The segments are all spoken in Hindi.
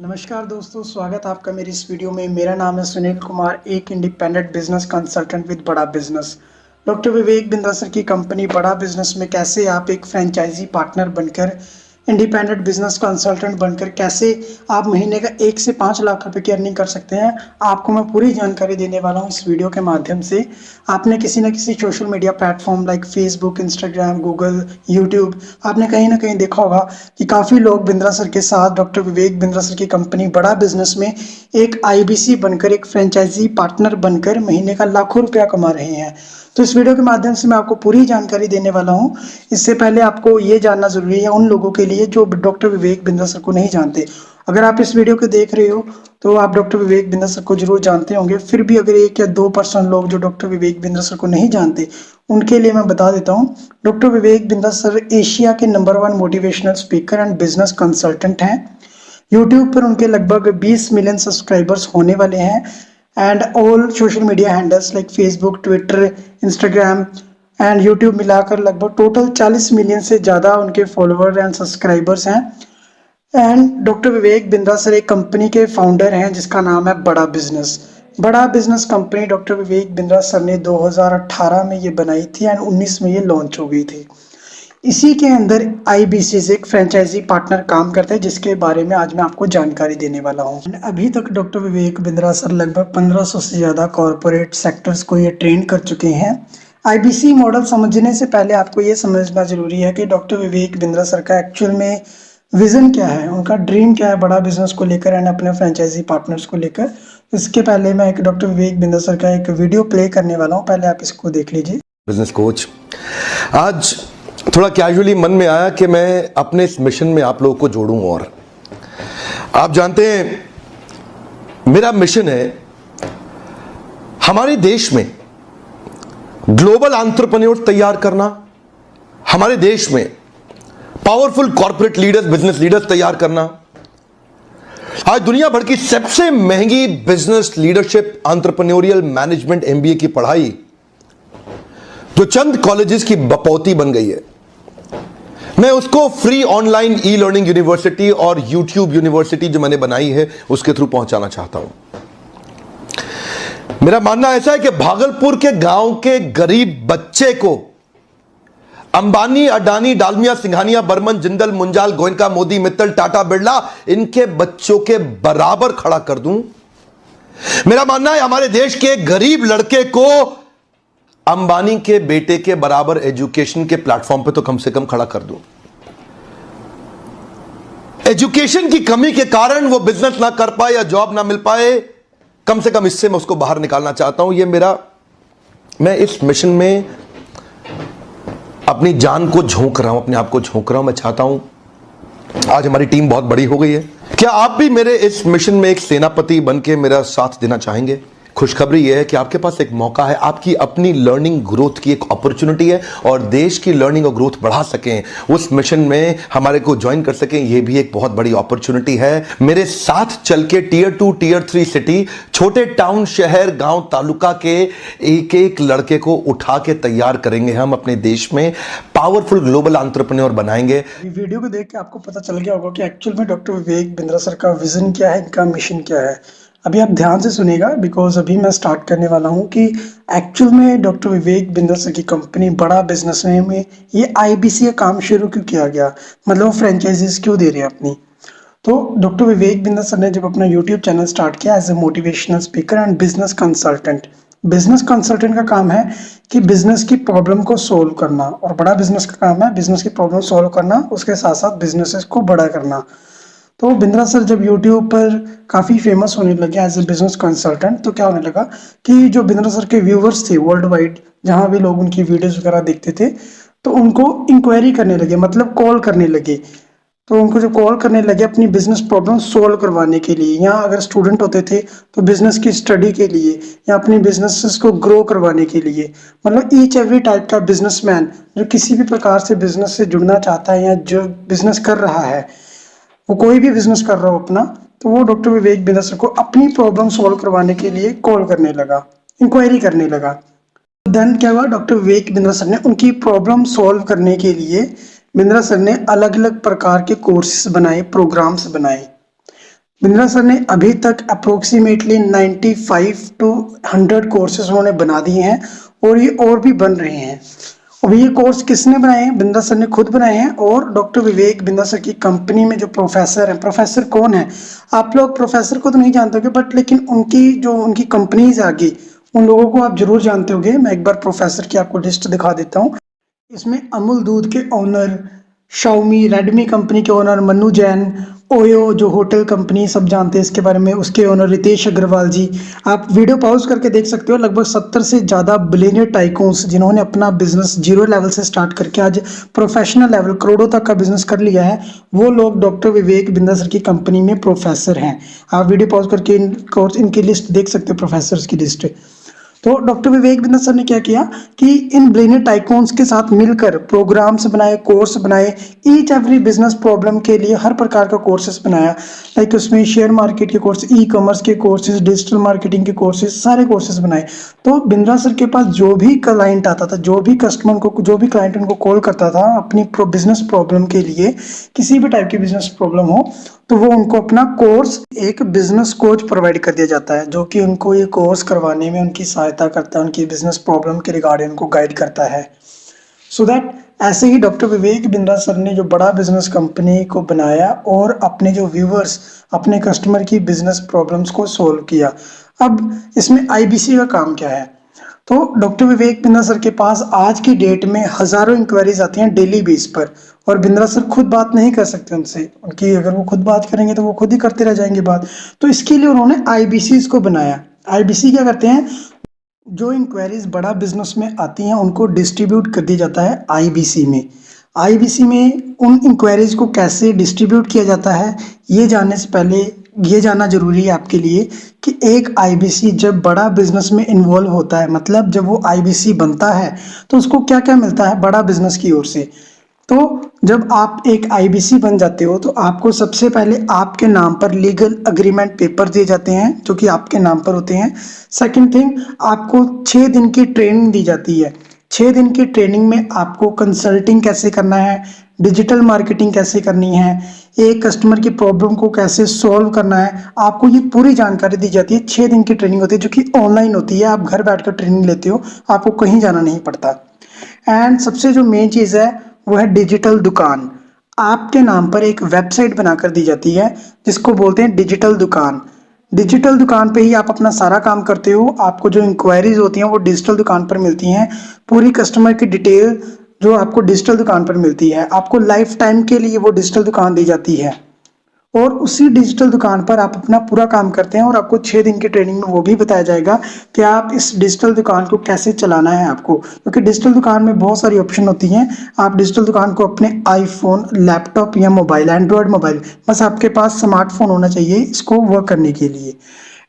नमस्कार दोस्तों, स्वागत है आपका मेरी इस वीडियो में। मेरा नाम है सुनील कुमार, एक इंडिपेंडेंट बिजनेस कंसल्टेंट विद बड़ा business. Doctor Vivek Bindra sir की कंपनी बड़ा बिजनेस में कैसे आप एक फ्रेंचाइजी पार्टनर बनकर, इंडिपेंडेंट बिजनेस कंसल्टेंट बनकर कैसे आप महीने का 1 से 5 लाख रुपए की अर्निंग कर सकते हैं, आपको मैं पूरी जानकारी देने वाला हूं इस वीडियो के माध्यम से। आपने किसी न किसी social media platform like Facebook, Instagram, Google, YouTube, आपने कहीं ना कहीं देखा होगा कि काफ़ी लोग बिंद्रा सर के साथ, डॉक्टर विवेक बिंद्रा सर की कंपनी बड़ा बिजनेस में एक आईबीसी बनकर, एक फ्रेंचाइजी पार्टनर बनकर महीने का लाखों रुपया कमा रहे हैं। तो इस वीडियो के माध्यम से मैं आपको पूरी जानकारी देने वाला हूं। इससे पहले आपको ये जानना जरूरी है उन लोगों के लिए जो डॉक्टर विवेक बिंद्रा सर को नहीं जानते। अगर आप इस वीडियो को देख रहे हो तो आप डॉक्टर विवेक बिंद्रा सर को जरूर जानते होंगे। फिर भी अगर 1 या 2% लोग जो डॉक्टर विवेक बिंद्रा सर को नहीं जानते, उनके लिए मैं बता देता हूँ। Doctor Vivek Bindra sir Asia के number 1 motivational speaker and business consultant हैं। यूट्यूब पर उनके लगभग 20 मिलियन सब्सक्राइबर्स होने वाले हैं and all social media handles like Facebook, Twitter, Instagram and YouTube मिलाकर लगभग टोटल 40 मिलियन से ज़्यादा उनके फॉलोअर एंड सब्सक्राइबर्स हैं। And doctor Vivek Bindra sir एक कंपनी के फाउंडर हैं जिसका नाम है बड़ा बिजनेस। बड़ा business company doctor Vivek Bindra sir ने 2018 में ये बनाई थी एंड 19 में ये लॉन्च हो गई थी। इसी के अंदर आईबीसी से एक फ्रेंचाइजी पार्टनर काम करते हैं, जिसके बारे में आज मैं आपको जानकारी देने वाला हूं। अभी तक डॉक्टर विवेक बिंद्रा सर लगभग 1500 से ज़्यादा कॉरपोरेट सेक्टर्स को ये ट्रेन कर चुके हैं। आईबीसी मॉडल समझने से पहले आपको ये समझना जरूरी है कि डॉक्टर विवेक बिंद्रा सर का एक्चुअल में विजन क्या है, उनका ड्रीम क्या है बड़ा बिजनेस को लेकर एंड अपने फ्रेंचाइजी पार्टनर्स को लेकर। इसके पहले मैं एक डॉक्टर विवेक बिंद्रा सर का एक वीडियो प्ले करने वाला हूँ, पहले आप इसको देख लीजिए। बिजनेस कोच, आज थोड़ा कैजुअली मन में आया कि मैं अपने इस मिशन में आप लोगों को जोड़ूं। और आप जानते हैं मेरा मिशन है हमारे देश में ग्लोबल एंटरप्रेन्योर तैयार करना, हमारे देश में powerful corporate leaders, business leaders तैयार करना। आज दुनिया भर की सबसे महंगी business leadership entrepreneurial management MBA की पढ़ाई जो चंद कॉलेजेस की बपौती बन गई है, मैं उसको free online e learning university और यूट्यूब यूनिवर्सिटी जो मैंने बनाई है उसके थ्रू पहुंचाना चाहता हूं। मेरा मानना ऐसा है कि भागलपुर के गांव के गरीब बच्चे को अंबानी, अडानी, डालमिया, सिंघानिया, बर्मन, जिंदल, मुंजाल, गोयनका, मोदी, मित्तल, टाटा, बिरला, इनके बच्चों के बराबर खड़ा कर दूं। मेरा मानना है हमारे देश के गरीब लड़के को अंबानी के बेटे के बराबर एजुकेशन के प्लेटफॉर्म पे तो कम से कम खड़ा कर दूं। एजुकेशन की कमी के कारण वो बिजनेस ना कर पाए या जॉब ना मिल पाए, कम से कम इससे मैं उसको बाहर निकालना चाहता हूं। मैं इस मिशन में अपनी जान को झोंक रहा हूं, अपने आप को झोंक रहा हूं। मैं चाहता हूं, आज हमारी टीम बहुत बड़ी हो गई है, क्या आप भी मेरे इस मिशन में एक सेनापति बन के मेरा साथ देना चाहेंगे? खुशखबरी यह है कि आपके पास एक मौका है, आपकी अपनी लर्निंग ग्रोथ की एक अपॉर्चुनिटी है और देश की लर्निंग और ग्रोथ बढ़ा सकें, उस मिशन में हमारे को ज्वाइन कर सकें, यह भी एक बहुत बड़ी अपॉर्चुनिटी है। मेरे साथ चल के टियर 2, टियर 3 सिटी, छोटे टाउन, शहर, गांव, तालुका के एक एक लड़के को उठा के तैयार करेंगे। हम अपने देश में पावरफुल ग्लोबल एंटरप्रेन्योर बनाएंगे। वीडियो को देख के आपको पता चल गया होगा कि एक्चुअल में डॉक्टर विवेक बिंद्रा सर का विजन क्या है, इनका मिशन क्या है। अभी आप ध्यान से सुनिएगा बिकॉज अभी मैं स्टार्ट करने वाला हूं कि एक्चुअल में डॉक्टर विवेक बिंद्रा सर की कंपनी बड़ा बिजनेस में ये आईबीसी का काम शुरू क्यों किया गया, मतलब फ्रेंचाइजीज क्यों दे रहे हैं अपनी। तो डॉक्टर विवेक बिंद्रा सर ने जब अपना यूट्यूब चैनल स्टार्ट किया as a motivational speaker and business consultant का काम है कि बिजनेस की प्रॉब्लम को सोल्व करना, और बड़ा बिजनेस का काम है बिजनेस की प्रॉब्लम सोल्व करना, उसके साथ साथ बिजनेसेस को बड़ा करना। तो बिंद्रा सर जब यूट्यूब पर काफ़ी फेमस होने लगे एज ए बिजनेस कंसल्टेंट, तो क्या होने लगा कि जो बिंद्रा सर के व्यूवर्स थे वर्ल्ड वाइड, जहाँ भी लोग उनकी वीडियोस वगैरह देखते थे, तो उनको इंक्वायरी करने लगे, मतलब कॉल करने लगे। तो उनको जो कॉल करने लगे अपनी बिजनेस प्रॉब्लम सोल्व करवाने के लिए, या अगर स्टूडेंट होते थे तो बिजनेस की स्टडी के लिए या अपनी बिजनेसेस को ग्रो करवाने के लिए, मतलब ईच एवरी टाइप का बिजनेसमैन जो किसी भी प्रकार से बिजनेस से जुड़ना चाहता है या जो बिजनेस कर रहा है, वो कोई भी बिजनेस कर रहा हो अपना, तो वो डॉक्टर विवेक बिंद्रा सर को अपनी प्रॉब्लम सॉल्व करवाने के लिए कॉल करने लगा, इंक्वायरी करने लगा। देन क्या हुआ, डॉक्टर विवेक बिंद्रा सर ने उनकी प्रॉब्लम सॉल्व करने के लिए बिंद्रा सर ने अलग अलग प्रकार के कोर्सेज बनाए, प्रोग्राम्स बनाए। बिंद्रा सर ने अभी तक अप्रोक्सीमेटली 95 टू 100 कोर्सेज उन्होंने बना दिए हैं और ये और भी बन रहे हैं। और ये कोर्स किसने बनाए हैं? बिंद्रा सर ने खुद बनाए हैं और डॉक्टर विवेक बिंद्रा सर की कंपनी में जो प्रोफेसर हैं, प्रोफेसर कौन है? आप लोग प्रोफेसर को तो नहीं जानते होगे, बट लेकिन उनकी कंपनीज आगे उन लोगों को आप जरूर जानते होंगे। मैं एक बार प्रोफेसर की आपको लिस्ट दिखा देता हूँ। इसमें अमूल दूध के ओनर, शाओमी, रेडमी कंपनी के ओनर मन्नू जैन, ओयो जो होटल कंपनी सब जानते हैं इसके बारे में, उसके ओनर रितेश अग्रवाल जी। आप वीडियो पॉज करके देख सकते हो। लगभग 70 से ज़्यादा बिलियनियर टाइकून्स जिन्होंने अपना बिजनेस जीरो लेवल से स्टार्ट करके आज प्रोफेशनल लेवल करोड़ों तक का बिजनेस कर लिया है, वो लोग डॉक्टर विवेक बिंद्रा सर की कंपनी में प्रोफेसर हैं। आप वीडियो पॉज करके इनकी लिस्ट देख सकते हो, प्रोफेसर्स की लिस्ट। तो डॉक्टर विवेक बिंद्रा सर ने क्या किया कि इन बिलियनियर टाइकून्स के साथ मिलकर प्रोग्राम्स बनाए, कोर्स बनाए, ईच एवरी बिजनेस प्रॉब्लम के लिए हर प्रकार का कोर्सेज बनाया। लाइक उसमें शेयर मार्केट के कोर्स, ई कॉमर्स के कोर्सेज, डिजिटल मार्केटिंग के कोर्सेज, सारे कोर्सेज बनाए। तो बिंद्रा सर के पास जो भी क्लाइंट आता था, जो भी कस्टमर को, जो भी क्लाइंट उनको कॉल करता था अपनी बिजनेस प्रॉब्लम के लिए, किसी भी टाइप की बिजनेस प्रॉब्लम हो, तो वो उनको अपना कोर्स, एक बिजनेस कोच प्रोवाइड कर दिया जाता है, जो कि उनको ये कोर्स करवाने में उनकी सहायता करता है, उनकी बिजनेस प्रॉब्लम के रिगार्डिंग उनको गाइड करता है। सो दैट ऐसे ही डॉक्टर विवेक बिंद्रा सर ने जो बड़ा बिजनेस कंपनी को बनाया और अपने जो व्यूअर्स, अपने कस्टमर की बिजनेस प्रॉब्लम्स को सोल्व किया। अब इसमें आईबीसी का काम क्या है? तो डॉक्टर विवेक बिंद्रा सर के पास आज की डेट में हजारों इंक्वायरीज आती हैं डेली बेस पर, और बिंद्रा सर खुद बात नहीं कर सकते उनसे। उनकी अगर वो खुद बात करेंगे तो वो खुद ही करते रह जाएंगे बात। तो इसके लिए उन्होंने आईबीसी को बनाया। आईबीसी क्या करते हैं? जो इंक्वायरीज बड़ा बिजनेस में आती हैं उनको डिस्ट्रीब्यूट कर दिया जाता है आईबीसी में। आईबीसी में उन इंक्वायरीज को कैसे डिस्ट्रीब्यूट किया जाता है, ये जानने से पहले ये जानना जरूरी है आपके लिए कि एक आईबीसी जब बड़ा बिजनेस में इन्वॉल्व होता है, मतलब जब वो आईबीसी बनता है तो उसको क्या क्या मिलता है बड़ा बिजनेस की ओर से। तो जब आप एक आईबीसी बन जाते हो तो आपको सबसे पहले आपके नाम पर लीगल अग्रीमेंट पेपर दिए जाते हैं जो कि आपके नाम पर होते हैं। सेकंड थिंग, आपको 6 दिन की ट्रेनिंग दी जाती है। 6 दिन की ट्रेनिंग में आपको कंसल्टिंग कैसे करना है, डिजिटल मार्केटिंग कैसे करनी है, एक कस्टमर की प्रॉब्लम को कैसे सॉल्व करना है, आपको ये पूरी जानकारी दी जाती है। 6 दिन की ट्रेनिंग होती है जो कि ऑनलाइन होती है, आप घर बैठकर ट्रेनिंग लेते हो, आपको कहीं जाना नहीं पड़ता। एंड सबसे जो मेन चीज़ है वो है डिजिटल दुकान। आपके नाम पर एक वेबसाइट बनाकर दी जाती है जिसको बोलते हैं डिजिटल दुकान। डिजिटल दुकान पे ही आप अपना सारा काम करते हो। आपको जो इंक्वायरीज होती हैं वो डिजिटल दुकान पर मिलती हैं। पूरी कस्टमर की डिटेल जो आपको डिजिटल दुकान पर मिलती है, आपको लाइफ टाइम के लिए वो डिजिटल दुकान दी जाती है और उसी डिजिटल दुकान पर आप अपना पूरा काम करते हैं। और आपको 6 दिन की ट्रेनिंग में वो भी बताया जाएगा कि आप इस डिजिटल दुकान को कैसे चलाना है आपको, क्योंकि डिजिटल दुकान में बहुत सारी ऑप्शन होती हैं। आप डिजिटल दुकान को अपने आईफोन, लैपटॉप या मोबाइल, एंड्रॉयड मोबाइल, बस आपके पास स्मार्टफोन होना चाहिए इसको वर्क करने के लिए।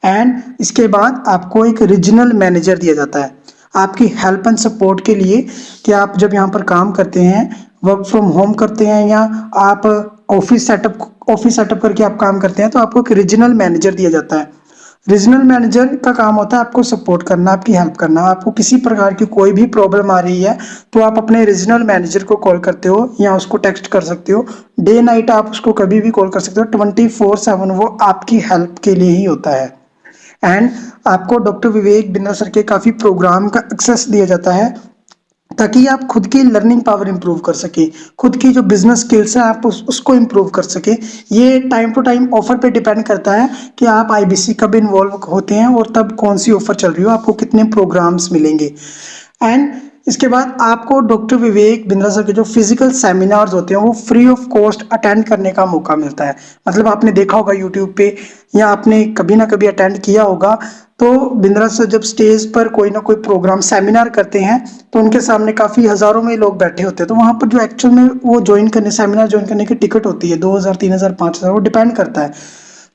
एंड इसके बाद आपको एक रीजनल मैनेजर दिया जाता है आपकी हेल्प एंड सपोर्ट के लिए, कि आप जब यहाँ पर काम करते हैं, वर्क फ्रॉम होम करते हैं या आप ऑफिस सेटअप करके आप काम करते हैं, तो आपको एक रीजनल मैनेजर दिया जाता है। रीजनल मैनेजर का काम होता है आपको सपोर्ट करना, आपकी हेल्प करना। आपको किसी प्रकार की कोई भी प्रॉब्लम आ रही है तो आप अपने रीजनल मैनेजर को कॉल करते हो या उसको टेक्स्ट कर सकते हो। डे नाइट आप उसको कभी भी कॉल कर सकते हो, 24/7 वो आपकी हेल्प के लिए ही होता है। एंड आपको डॉक्टर विवेक बिंद्रा सर के काफ़ी प्रोग्राम का एक्सेस दिया जाता है ताकि आप खुद की लर्निंग पावर इंप्रूव कर सके, खुद की जो बिजनेस स्किल्स हैं आप उसको इंप्रूव कर सके। ये टाइम टू टाइम ऑफर पे डिपेंड करता है कि आप आईबीसी कब इन्वॉल्व होते हैं और तब कौन सी ऑफर चल रही हो, आपको कितने प्रोग्राम्स मिलेंगे। एंड इसके बाद आपको डॉक्टर विवेक बिंद्रा सर के जो फिजिकल सेमिनार्स होते हैं वो फ्री ऑफ कॉस्ट अटेंड करने का मौका मिलता है। मतलब आपने देखा होगा यूट्यूब पे या आपने कभी ना कभी अटेंड किया होगा, तो बिंद्रा सर जब स्टेज पर कोई ना कोई प्रोग्राम, सेमिनार करते हैं तो उनके सामने काफ़ी हज़ारों में लोग बैठे होते हैं। तो वहाँ पर जो एक्चुअल में वो सेमिनार ज्वाइन करने की टिकट होती है 2000, 3000, 5000, वो डिपेंड करता है।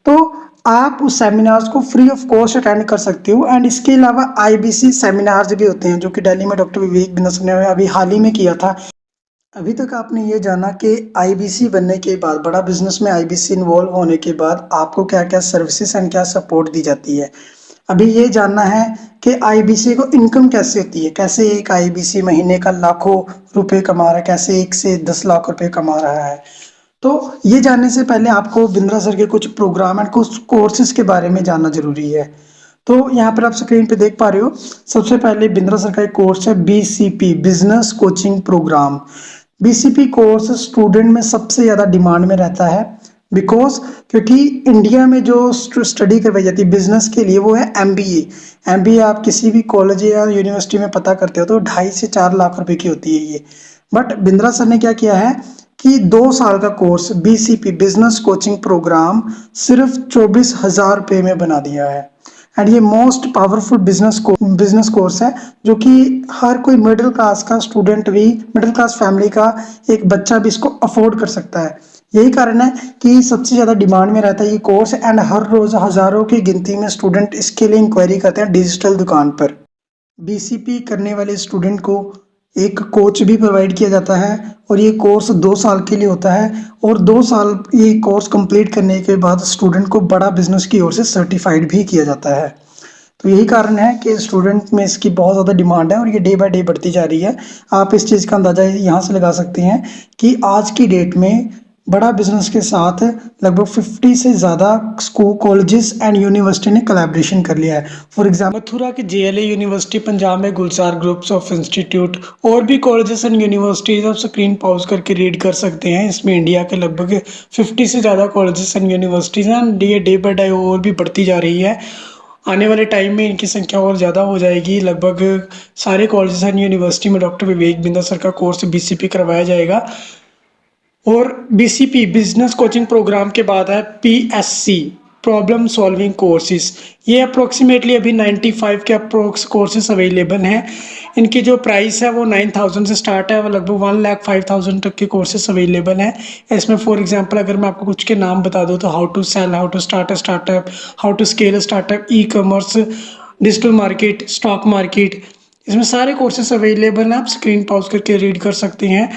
तो आप उस सेमिनार्स को फ्री ऑफ कॉस्ट अटेंड कर सकते हो। एंड इसके अलावा आईबीसी सेमिनार्स भी होते हैं जो कि दिल्ली में डॉक्टर विवेक बिंद्रा सर ने अभी हाल ही में किया था। अभी तक आपने ये जाना कि आईबीसी बनने के बाद, बड़ा बिजनेस में आईबीसी इन्वॉल्व होने के बाद आपको क्या क्या सर्विसेज एंड क्या सपोर्ट दी जाती है। अभी ये जानना है कि आईबीसी को इनकम कैसे होती है, कैसे एक आईबीसी महीने का लाखों रुपए कमा रहा है, कैसे 1 से 10 लाख रुपए कमा रहा है। तो ये जानने से पहले आपको बिंद्रा सर के कुछ प्रोग्राम एंड कुछ कोर्सेज के बारे में जानना ज़रूरी है। तो यहाँ पर आप स्क्रीन पे देख पा रहे हो, सबसे पहले बिंद्रा सर का एक कोर्स है BCP business coaching program. BCP course student में सबसे ज़्यादा डिमांड में रहता है, बिकॉज क्योंकि इंडिया में जो स्टडी करवाई जाती है बिजनेस के लिए वो है एमबीए। एमबीए आप किसी भी कॉलेज या यूनिवर्सिटी में पता करते हो तो 2.5 से 4 लाख रुपए की होती है ये। बट बिंद्रा सर ने क्या किया है कि 2 साल का course BCP business coaching program सिर्फ 24,000 रुपये में बना दिया है। एंड ये मोस्ट पावरफुल बिजनेस कोर्स है जो कि हर कोई मिडिल क्लास का स्टूडेंट भी, मिडिल क्लास फैमिली का एक बच्चा भी इसको अफोर्ड कर सकता है। यही कारण है कि सबसे ज़्यादा डिमांड में रहता है ये कोर्स एंड हर रोज़ हज़ारों की गिनती में स्टूडेंट इसके लिए इंक्वायरी करते हैं डिजिटल दुकान पर। बीसीपी करने वाले स्टूडेंट को एक कोच भी प्रोवाइड किया जाता है और ये कोर्स 2 साल के लिए होता है और 2 साल ये कोर्स कंप्लीट करने के बाद स्टूडेंट को बड़ा बिजनेस की ओर से सर्टिफाइड भी किया जाता है। तो यही कारण है कि स्टूडेंट में इसकी बहुत ज़्यादा डिमांड है और ये डे बाय डे बढ़ती जा रही है। आप इस चीज़ का अंदाज़ा यहाँ से लगा सकते हैं कि आज की डेट में बड़ा बिजनेस के साथ लगभग 50 से ज़्यादा स्कूल, कॉलेजेस एंड यूनिवर्सिटी ने कोलैबोरेशन कर लिया है। फॉर एग्जाम्पल मथुरा की जेएलए यूनिवर्सिटी, पंजाब में गुलजार ग्रुप्स ऑफ इंस्टीट्यूट और भी कॉलेजेस एंड यूनिवर्सिटीज़ आप स्क्रीन पॉज करके रीड कर सकते हैं। इसमें इंडिया के लगभग 50 से ज़्यादा कॉलेजेस एंड यूनिवर्सिटीज़ हैं। ये डे बाय डे और भी बढ़ती जा रही है। आने वाले टाइम में इनकी संख्या और ज़्यादा हो जाएगी। लगभग सारे कॉलेजेस एंड यूनिवर्सिटी में डॉक्टर विवेक बिंद्रा सर का कोर्स बीसीपी करवाया जाएगा। और बीसीपी बिजनेस कोचिंग प्रोग्राम के बाद है पीएससी प्रॉब्लम सॉल्विंग कोर्सेज। ये अप्रोक्सीमेटली अभी 95 के अप्रोक्स कोर्सेज अवेलेबल हैं। इनकी जो प्राइस है वो 9,000 से स्टार्ट है, वो लगभग 1,05,000 तक के कोर्सेज अवेलेबल हैं। इसमें फॉर एग्जांपल अगर मैं आपको कुछ के नाम बता दूँ तो how to sell, how to start a startup, how to scale a startup, e commerce, digital market, stock market, इसमें सारे कोर्सेज अवेलेबल हैं। आप स्क्रीन पॉज करके रीड कर सकते हैं।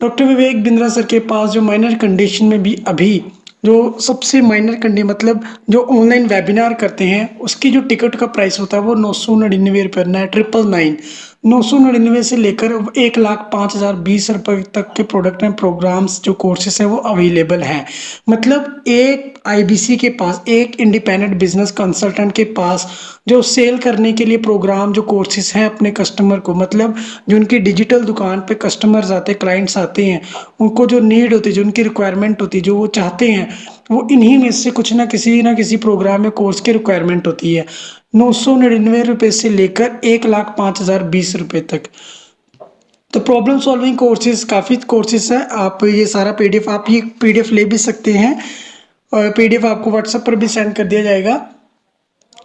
डॉक्टर विवेक बिंद्रा सर के पास जो माइनर कंडीशन में भी अभी जो सबसे माइनर कंडीशन मतलब जो ऑनलाइन वेबिनार करते हैं उसकी जो टिकट का प्राइस होता है वो 999 रुपये, 999 999 से लेकर 1,05,020 रुपये तक के प्रोडक्ट एंड प्रोग्राम्स जो कोर्सेस हैं वो अवेलेबल हैं। मतलब एक आईबीसी के पास, एक इंडिपेंडेंट बिजनेस कंसल्टेंट के पास जो सेल करने के लिए प्रोग्राम जो कोर्सेज हैं अपने कस्टमर को, मतलब जो उनकी डिजिटल दुकान पे कस्टमर्स आते हैं, क्लाइंट्स आते हैं, उनको जो नीड होती है, जो उनकी रिक्वायरमेंट होती है, जो वो चाहते हैं, वो इन्हीं में से कुछ ना किसी प्रोग्राम में कोर्स की रिक्वायरमेंट होती है। 999 रुपये से लेकर 1,05,020 रुपये तक। तो प्रॉब्लम सॉल्विंग कोर्सेज काफ़ी कोर्सेज है। आप ये सारा पीडीएफ, आप ये पीडीएफ ले भी सकते हैं और पीडीएफ आपको व्हाट्सएप पर भी सेंड कर दिया जाएगा।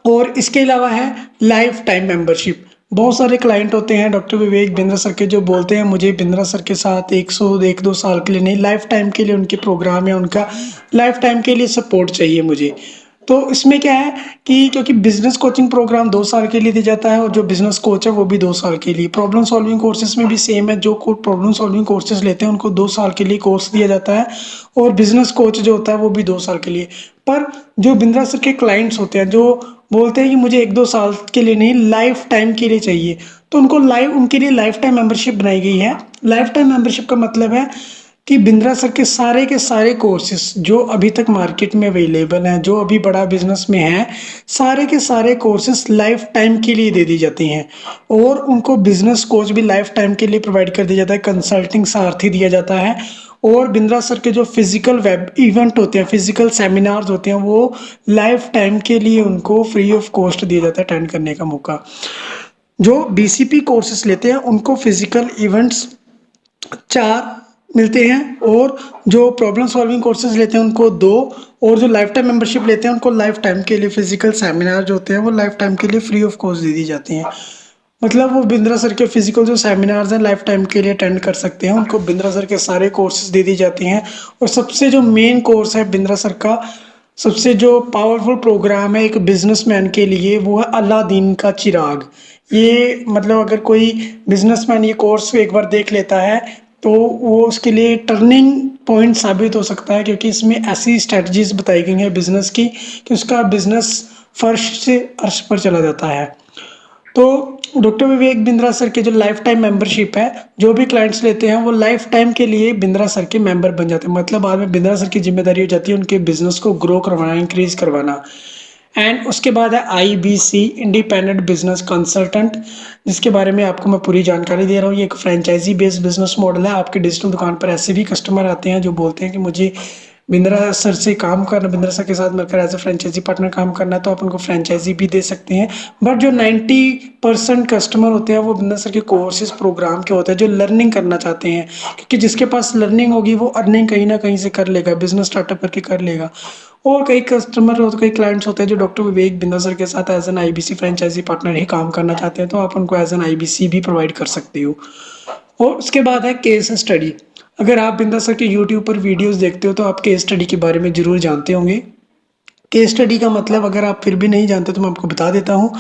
और इसके अलावा है लाइफ टाइम मेंबरशिप। बहुत सारे क्लाइंट होते हैं डॉक्टर विवेक बिंद्रा सर के जो बोलते हैं मुझे बिंद्रा सर के साथ 1-2 साल के लिए नहीं, लाइफ टाइम के लिए उनके प्रोग्राम या उनका लाइफ टाइम के लिए सपोर्ट चाहिए मुझे। तो इसमें क्या है कि क्योंकि बिजनेस कोचिंग प्रोग्राम 2 साल के लिए दिया जाता है और जो बिजनेस कोच है वो भी 2 साल के लिए। प्रॉब्लम सॉल्विंग कोर्सेज में भी सेम है, जो प्रॉब्लम सॉल्विंग कोर्सेज लेते हैं उनको 2 साल के लिए कोर्स दिया जाता है और बिजनेस कोच जो होता है वो भी 2 साल के लिए। पर जो बिंद्रा सर के क्लाइंट्स होते हैं जो बोलते हैं कि मुझे 1-2 साल के लिए नहीं, लाइफ टाइम के लिए चाहिए, तो उनके लिए लाइफ टाइम मेंबरशिप बनाई गई है। लाइफ टाइम मेंबरशिप का मतलब है कि बिंद्रा सर के सारे कोर्सेस जो अभी तक मार्केट में अवेलेबल हैं, जो अभी बड़ा बिजनेस में हैं, सारे के सारे कोर्सेस लाइफ टाइम के लिए दे दी जाती हैं और उनको बिजनेस कोच भी लाइफ टाइम के लिए प्रोवाइड कर दिया जाता है, कंसल्टिंग सारथी दिया जाता है। और बिंद्रा सर के जो फिजिकल वेब इवेंट होते हैं, फिजिकल सेमिनार्स होते हैं, वो लाइफ टाइम के लिए उनको फ्री ऑफ कॉस्ट दिया जाता है अटेंड करने का मौका। जो बीसीपी कोर्सेस लेते हैं उनको फिजिकल इवेंट्स 4 मिलते हैं और जो प्रॉब्लम सॉल्विंग कोर्सेज लेते हैं उनको 2, और जो लाइफ टाइम मेंबरशिप लेते हैं उनको लाइफ टाइम के लिए फिजिकल सेमिनार जो होते हैं वो लाइफ टाइम के लिए फ्री ऑफ कॉस्ट दे दी जाती हैं। मतलब वो बिंद्रा सर के फिजिकल जो सेमिनार्स हैं लाइफ टाइम के लिए अटेंड कर सकते हैं, उनको बिंद्रा सर के सारे कोर्सेज दे दी जाती हैं। और सबसे जो मेन कोर्स है बिंद्रा सर का, सबसे जो पावरफुल प्रोग्राम है एक बिजनेसमैन के लिए, वो है अलादीन का चिराग। ये मतलब अगर कोई बिजनेसमैन ये कोर्स एक बार देख लेता है तो वो उसके लिए टर्निंग पॉइंट साबित हो सकता है, क्योंकि इसमें ऐसी स्ट्रेटजीज बताई गई हैं बिजनेस की कि उसका बिजनेस फर्श से अर्श पर चला जाता है। तो डॉक्टर विवेक बिंद्रा सर के जो लाइफ टाइम मेंबरशिप है, जो भी क्लाइंट्स लेते हैं वो लाइफ टाइम के लिए बिंद्रा सर के मेंबर बन जाते हैं। मतलब बाद में बिंद्रा सर की जिम्मेदारी हो जाती है उनके बिजनेस को ग्रो करवाना, इंक्रीज करवाना। एंड उसके बाद है IBC, इंडिपेंडेंट बिजनेस कंसल्टेंट, जिसके बारे में आपको मैं पूरी जानकारी दे रहा हूँ। ये एक फ्रेंचाइजी बेस्ड बिजनेस मॉडल है। आपके डिजिटल दुकान पर ऐसे भी कस्टमर आते हैं जो बोलते हैं कि मुझे बिंद्रा सर से काम करना, बिंद्रा सर के साथ मिलकर एज ए फ्रेंचाइजी पार्टनर काम करना, तो आप उनको फ्रेंचाइजी भी दे सकते हैं। बट जो 90% कस्टमर होते हैं वो बिंद्रा सर के कोर्सेज प्रोग्राम के होते हैं, जो लर्निंग करना चाहते हैं, क्योंकि जिसके पास लर्निंग होगी वो अर्निंग कहीं ना कहीं से कर लेगा, बिजनेस स्टार्टअप करके कर लेगा। और कई कस्टमर होते, कई क्लाइंट्स होते हैं जो डॉक्टर विवेक बिंद्रा सर के साथ as an IBC franchise partner ही काम करना चाहते हैं, तो आप उनको एज एन IBC भी प्रोवाइड कर सकते हो। और उसके बाद है केस स्टडी। अगर आप बिंद्रा सर के यूट्यूब पर वीडियोस देखते हो तो आप केस स्टडी के बारे में ज़रूर जानते होंगे। केस स्टडी का मतलब अगर आप फिर भी नहीं जानते तो मैं आपको बता देता हूँ,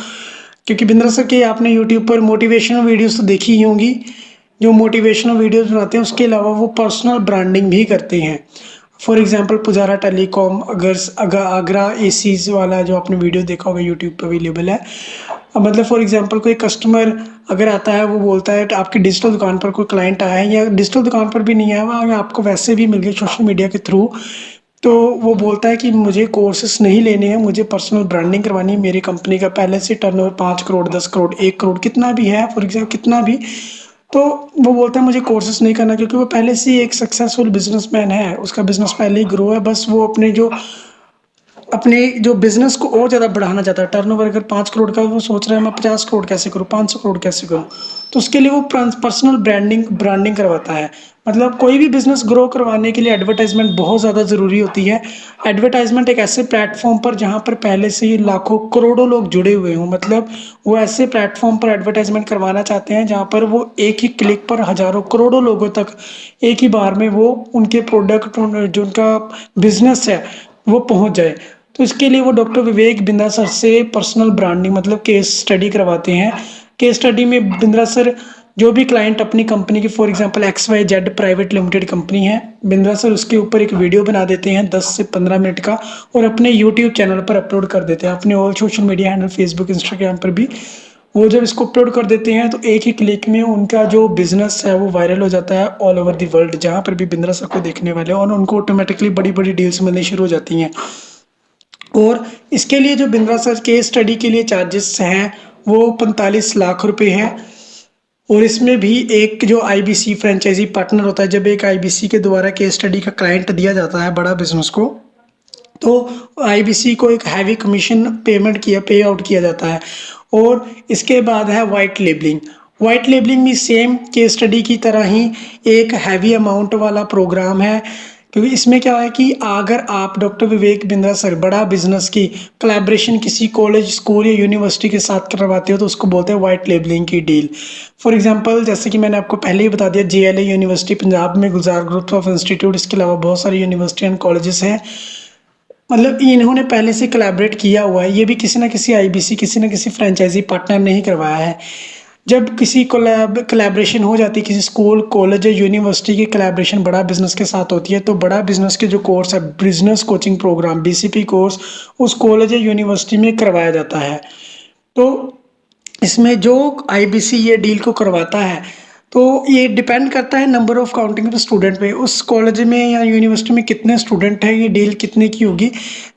क्योंकि बिंद्रा सर के आपने यूट्यूब पर मोटिवेशनल वीडियोस तो देखी ही होंगी। जो मोटिवेशनल वीडियोस बनाते हैं उसके अलावा वो पर्सनल ब्रांडिंग भी करते हैं। फॉर एग्जांपल पुजारा टेलीकॉम, अगर आगरा एसीज वाला जो आपने वीडियो देखा होगा यूट्यूब पर अवेलेबल है। मतलब फॉर एग्जांपल कोई कस्टमर अगर आता है, वो बोलता है आपकी डिजिटल दुकान पर कोई क्लाइंट आया है, या डिजिटल दुकान पर भी नहीं आया हुआ, या आपको वैसे भी मिल गया सोशल मीडिया के थ्रू, तो वो बोलता है कि मुझे कोर्सेस नहीं लेने हैं, मुझे पर्सनल ब्रांडिंग करवानी है, मेरी कंपनी का पहले से टर्नओवर 5 करोड़ 10 करोड़ 1 करोड़ कितना भी है, फॉर एग्जाम्पल कितना भी, तो वो बोलता है मुझे कोर्सेस नहीं करना, क्योंकि वो पहले से ही एक सक्सेसफुल बिजनेसमैन है, उसका बिजनेस पहले ही ग्रो है। बस वो अपने जो बिजनेस को और ज़्यादा बढ़ाना चाहता है। टर्नओवर अगर 5 करोड़ का, वो सोच रहा है मैं 50 करोड़ कैसे करूँ, 500 करोड़ कैसे करूँ, तो उसके लिए वो पर्सनल ब्रांडिंग करवाता है। मतलब कोई भी बिजनेस ग्रो करवाने के लिए एडवर्टाइजमेंट बहुत ज़्यादा ज़रूरी होती है। एडवर्टाइजमेंट एक ऐसे प्लेटफॉर्म पर जहाँ पर पहले से ही लाखों करोड़ों लोग जुड़े हुए हों, मतलब वो ऐसे प्लेटफॉर्म पर एडवर्टाइजमेंट करवाना चाहते हैं जहाँ पर वो एक ही क्लिक पर हज़ारों करोड़ों लोगों तक एक ही बार में वो उनके प्रोडक्ट, जो उनका बिजनेस है, वो पहुँच जाए। तो इसके लिए वो डॉक्टर विवेक बिंद्रा सर से पर्सनल ब्रांडिंग मतलब केस स्टडी करवाते हैं। केस स्टडी में बिंद्रा सर जो भी क्लाइंट अपनी कंपनी की, for example XYZ private limited company है, बिंद्रा सर उसके ऊपर एक वीडियो बना देते हैं 10 से 15 मिनट का, और अपने यूट्यूब चैनल पर अपलोड कर देते हैं, अपने और social media handle Facebook Instagram पर भी। वो जब इसको अपलोड कर देते हैं तो एक ही क्लिक में उनका जो बिजनेस है वो वायरल हो जाता है ऑल ओवर द वर्ल्ड, जहाँ पर भी बिंद्रा सर को देखने वाले, और उनको ऑटोमेटिकली बड़ी बड़ी डील्स मिलनी शुरू हो जाती हैं। और इसके लिए जो बिंद्रा सर केस स्टडी के लिए चार्जेस हैं वो 45 लाख रुपए हैं। और इसमें भी एक जो IBC फ्रेंचाइजी पार्टनर होता है, जब एक IBC के द्वारा केस स्टडी का क्लाइंट दिया जाता है बड़ा बिजनेस को, तो IBC को एक हैवी कमीशन पे आउट किया जाता है। और इसके बाद है वाइट लेबलिंग। वाइट लेबलिंग भी सेम केस स्टडी की तरह ही एक हैवी अमाउंट वाला प्रोग्राम है, क्योंकि इसमें क्या है कि अगर आप डॉक्टर विवेक बिंद्रा सर बड़ा बिजनेस की कोलैबोरेशन किसी कॉलेज, स्कूल या यूनिवर्सिटी के साथ करवाते हो तो उसको बोलते हैं वाइट लेबलिंग की डील। फॉर एग्जांपल जैसे कि मैंने आपको पहले ही बता दिया, JLA यूनिवर्सिटी पंजाब में, गुलजार ग्रुप ऑफ इंस्टीट्यूट, इसके अलावा बहुत सारी यूनिवर्सिटी एंड कॉलेजेस हैं, मतलब इन्होंने पहले से कोलैबोरेट किया हुआ है। ये भी किसी ना किसी IBC, किसी ना किसी फ्रेंचाइजी पार्टनर ने ही करवाया है। जब किसी कोलैबोरेशन हो जाती है, किसी स्कूल, कॉलेज या यूनिवर्सिटी की कोलैबोरेशन बड़ा बिजनेस के साथ होती है, तो बड़ा बिजनेस के जो कोर्स है, business coaching program BCP course, उस कॉलेज या यूनिवर्सिटी में करवाया जाता है। तो इसमें जो IBC ये डील को करवाता है, तो ये डिपेंड करता है नंबर ऑफ काउंटिंग स्टूडेंट पे, उस कॉलेज में या यूनिवर्सिटी में कितने स्टूडेंट हैं, ये डील कितने की होगी।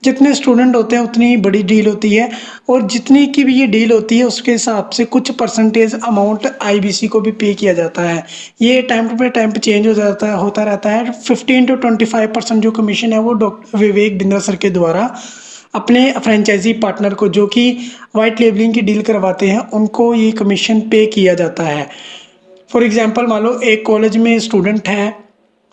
जितने स्टूडेंट होते हैं उतनी बड़ी डील होती है, और जितनी की भी ये डील होती है उसके हिसाब से कुछ परसेंटेज अमाउंट IBC को भी पे किया जाता है। ये टाइम पे चेंज होता रहता है। 15 to 25% जो कमीशन है वो डॉक्टर विवेक बिंद्रा सर के द्वारा अपने फ्रेंचाइजी पार्टनर को, जो कि वाइट लेबलिंग की डील करवाते हैं, उनको ये कमीशन पे किया जाता है। फॉर एग्जांपल मान लो एक कॉलेज में स्टूडेंट है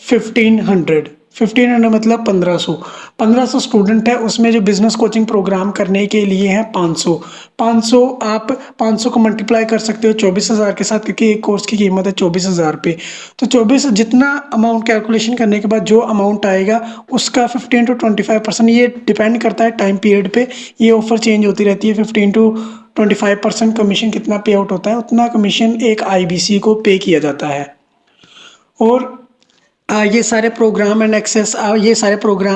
1500 मतलब 1500 स्टूडेंट है, उसमें जो बिजनेस कोचिंग प्रोग्राम करने के लिए हैं 500 आप 500 को मल्टीप्लाई कर सकते हो 24,000 के साथ, क्योंकि एक कोर्स की कीमत है 24,000 रुपये। तो 24 जितना अमाउंट कैलकुलेशन करने के बाद जो अमाउंट आएगा उसका 15 to 25%, ये डिपेंड करता है टाइम पीरियड पे, ये ऑफर चेंज होती रहती है। 15 to 25% कमीशन कितना पे आउट होता है, उतना कमीशन एक IBC को पे किया जाता है। और ये सारे प्रोग्राम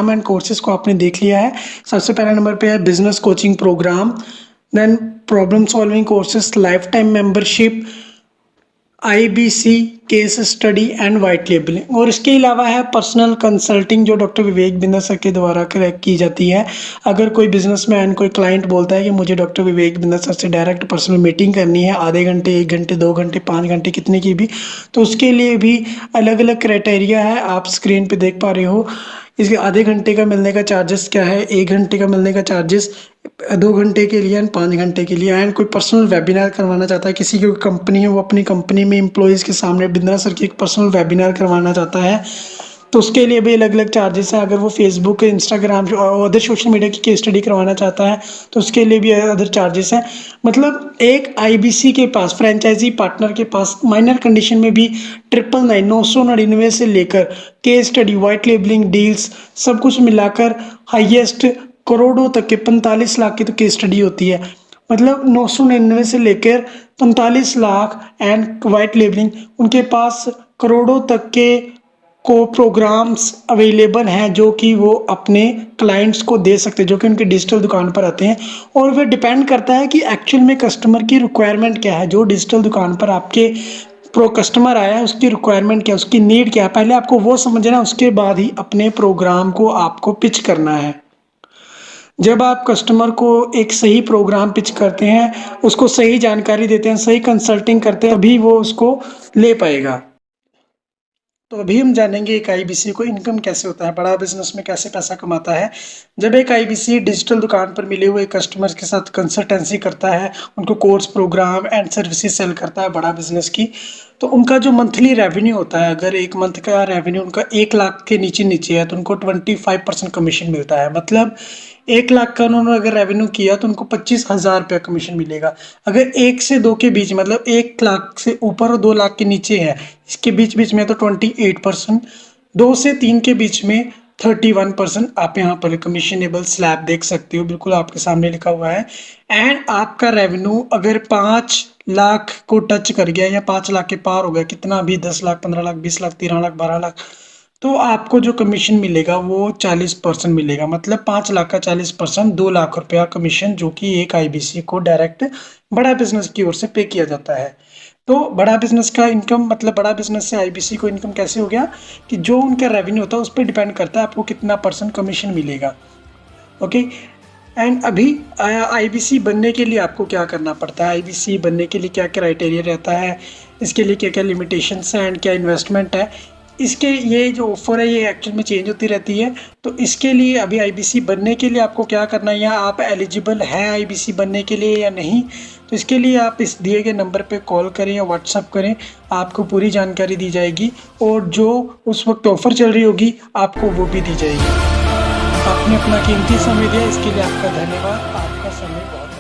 एंड कोर्सेज को आपने देख लिया है। सबसे पहला नंबर पे है business coaching program, then problem solving courses, lifetime membership, IBC case study and white labelling. और इसके अलावा है पर्सनल कंसल्टिंग जो डॉक्टर विवेक बिंदर सर के द्वारा की जाती है। अगर कोई बिजनेसमैन, कोई क्लाइंट बोलता है कि मुझे डॉक्टर विवेक बिंदर सर से डायरेक्ट पर्सनल मीटिंग करनी है, आधे घंटे, 1 घंटे, 2 घंटे, 5 घंटे, कितने की भी, तो उसके लिए भी अलग अलग क्राइटेरिया है, आप स्क्रीन पे देख पा रहे हो। इसके आधे घंटे का मिलने का चार्जेस क्या है, 1 घंटे का मिलने का चार्जेस, 2 घंटे के लिए एंड 5 घंटे के लिए। एंड कोई पर्सनल वेबिनार करवाना चाहता है, किसी की कंपनी है, वो अपनी कंपनी में एम्प्लॉयज़ के सामने बिंद्रा सर की एक पर्सनल वेबिनार करवाना चाहता है, तो उसके लिए भी अलग अलग चार्जेस हैं। अगर वो फेसबुक, इंस्टाग्राम और अदर सोशल मीडिया की केस स्टडी करवाना चाहता है तो उसके लिए भी अदर चार्जेस हैं। मतलब एक IBC के पास, फ्रेंचाइजी पार्टनर के पास माइनर कंडीशन में भी 999 से लेकर case study, white labelling, deals, सब कुछ मिलाकर हाईएस्ट करोड़ों तक के 45 लाख की तो केस स्टडी होती है। मतलब 999 से लेकर 45 लाख एंड वाइट लेबलिंग, उनके पास करोड़ों तक के को प्रोग्राम्स अवेलेबल हैं जो कि वो अपने क्लाइंट्स को दे सकते हैं, जो कि उनके डिजिटल दुकान पर आते हैं। और वह डिपेंड करता है कि एक्चुअल में कस्टमर की रिक्वायरमेंट क्या है। जो डिजिटल दुकान पर आपके कस्टमर आया है उसकी रिक्वायरमेंट क्या है, उसकी नीड क्या है, पहले आपको वो समझना है, उसके बाद ही अपने प्रोग्राम को आपको पिच करना है। जब आप कस्टमर को एक सही प्रोग्राम पिच करते हैं, उसको सही जानकारी देते हैं, सही कंसल्टिंग करते हैं, तभी वो उसको ले पाएगा। तो अभी हम जानेंगे एक IBC को इनकम कैसे होता है, बड़ा बिजनेस में कैसे पैसा कमाता है। जब एक IBC डिजिटल दुकान पर मिले हुए कस्टमर्स के साथ कंसल्टेंसी करता है, उनको course, program and services sell करता है बड़ा बिजनेस की, तो उनका जो मंथली रेवेन्यू होता है, अगर एक मंथ का रेवेन्यू उनका 1 लाख के नीचे है तो उनको 25% कमीशन मिलता है। मतलब 1 लाख का उन्होंने अगर रेवेन्यू किया तो उनको 25,000 रुपया कमीशन मिलेगा। अगर 1 से 2 के बीच, मतलब 1 लाख से ऊपर और 2 लाख के नीचे है, इसके बीच में तो 28%, 2 से 3 के बीच में 31%। आप यहाँ पर कमीशनेबल स्लैब देख सकते हो, बिल्कुल आपके सामने लिखा हुआ है। एंड आपका रेवेन्यू अगर 5 लाख को टच कर गया या 5 लाख के पार हो गया, कितना भी 10 लाख, 15 लाख, 20 लाख, 13 लाख, 12 लाख, तो आपको जो कमीशन मिलेगा वो 40% मिलेगा। मतलब 5 लाख का 40%, 2 लाख रुपया कमीशन, जो कि एक IBC को डायरेक्ट बड़ा बिजनेस की ओर से पे किया जाता है। तो बड़ा बिजनेस का इनकम, मतलब बड़ा बिजनेस से IBC को इनकम कैसे हो गया कि जो उनका रेवेन्यू होता है उस पर डिपेंड करता है आपको कितना % कमीशन मिलेगा। ओके। एंड अभी IBC बनने के लिए आपको क्या करना पड़ता है, IBC बनने के लिए क्या क्राइटेरिया रहता है, इसके लिए क्या क्या लिमिटेशंस हैं एंड क्या इन्वेस्टमेंट है, इसके ये जो ऑफर है ये एक्चुअल में चेंज होती रहती है। तो इसके लिए अभी IBC बनने के लिए आपको क्या करना है, या आप एलिजिबल हैं IBC बनने के लिए या नहीं, तो इसके लिए आप इस दिए गए नंबर पे कॉल करें या व्हाट्सअप करें, आपको पूरी जानकारी दी जाएगी और जो उस वक्त ऑफ़र चल रही होगी आपको वो भी दी जाएगी। आपने अपना कीमती समय दिया, इसके लिए आपका धन्यवाद। आपका समय बहुत